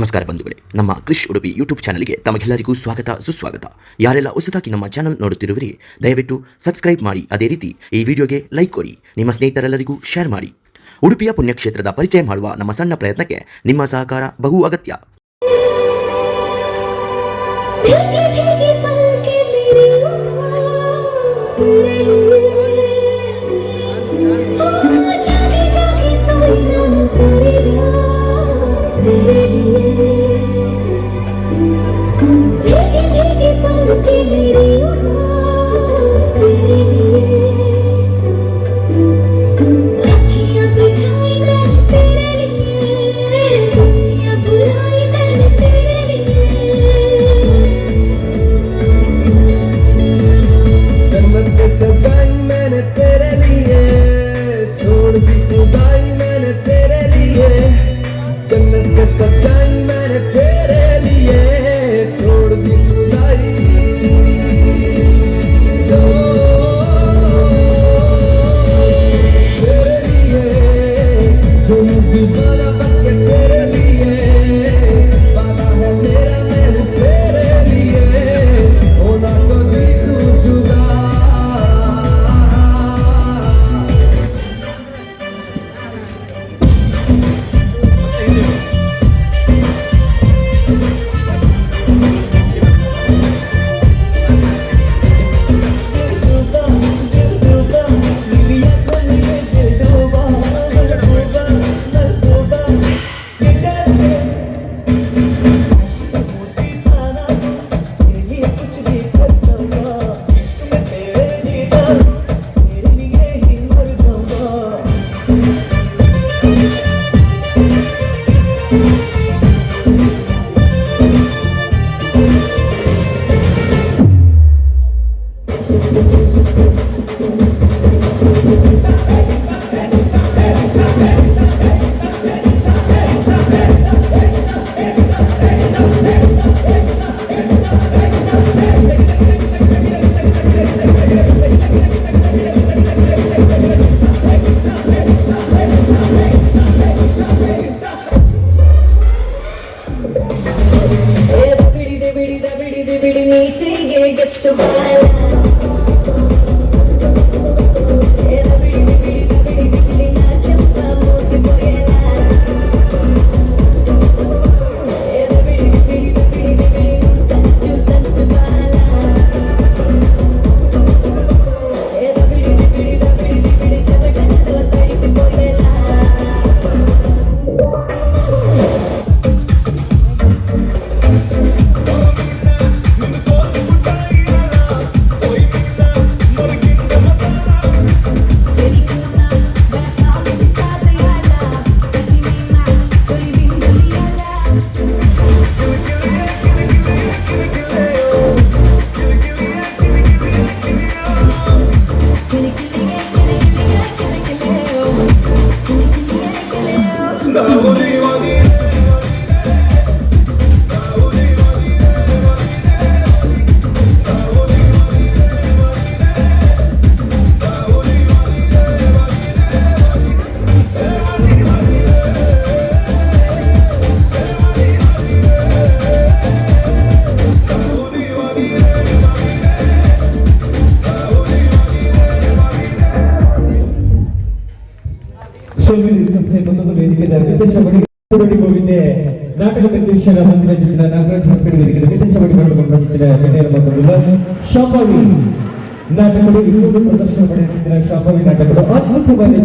ನಮಸ್ಕಾರ ಬಂಧುಗಳೇ, ನಮ್ಮ ಕ್ರಿಶ್ ಉಡುಪಿ ಯೂಟ್ಯೂಬ್ ಚಾನಲ್ಗೆ ತಮಗೆಲ್ಲರಿಗೂ ಸ್ವಾಗತ ಸುಸ್ವಾಗತ. ಯಾರೆಲ್ಲ ಹೊಸದಾಗಿ ನಮ್ಮ ಚಾನಲ್ ನೋಡುತ್ತಿರುವಿರಿ ದಯವಿಟ್ಟು ಸಬ್ಸ್ಕ್ರೈಬ್ ಮಾಡಿ, ಅದೇ ರೀತಿ ಈ ವಿಡಿಯೋಗೆ ಲೈಕ್ ಕೊಡಿ, ನಿಮ್ಮ ಸ್ನೇಹಿತರೆಲ್ಲರಿಗೂ ಶೇರ್ ಮಾಡಿ. ಉಡುಪಿಯ ಪುಣ್ಯಕ್ಷೇತ್ರದ ಪರಿಚಯ ಮಾಡುವ ನಮ್ಮ ಸಣ್ಣ ಪ್ರಯತ್ನಕ್ಕೆ ನಿಮ್ಮ ಸಹಕಾರ ಬಹು ಅಗತ್ಯ. ನಾಟಕ ನಿರ್ದೇಶಕ ಮಂದಿರ ಜಿಲ್ಲೆ ನಾಗರಾಜ್ ಹೊರಗಡೆ ವಿಶೇಷವಾಗಿ ಶಾಂಭವಿ ನಾಟಕಗಳು ಇನ್ನೊಂದು ಪ್ರದರ್ಶನ ಪಡೆಯುತ್ತಿದ್ದ ಶಾಂಭವಿ ನಾಟಕಗಳು ಅದ್ಭುತವಾಗಿ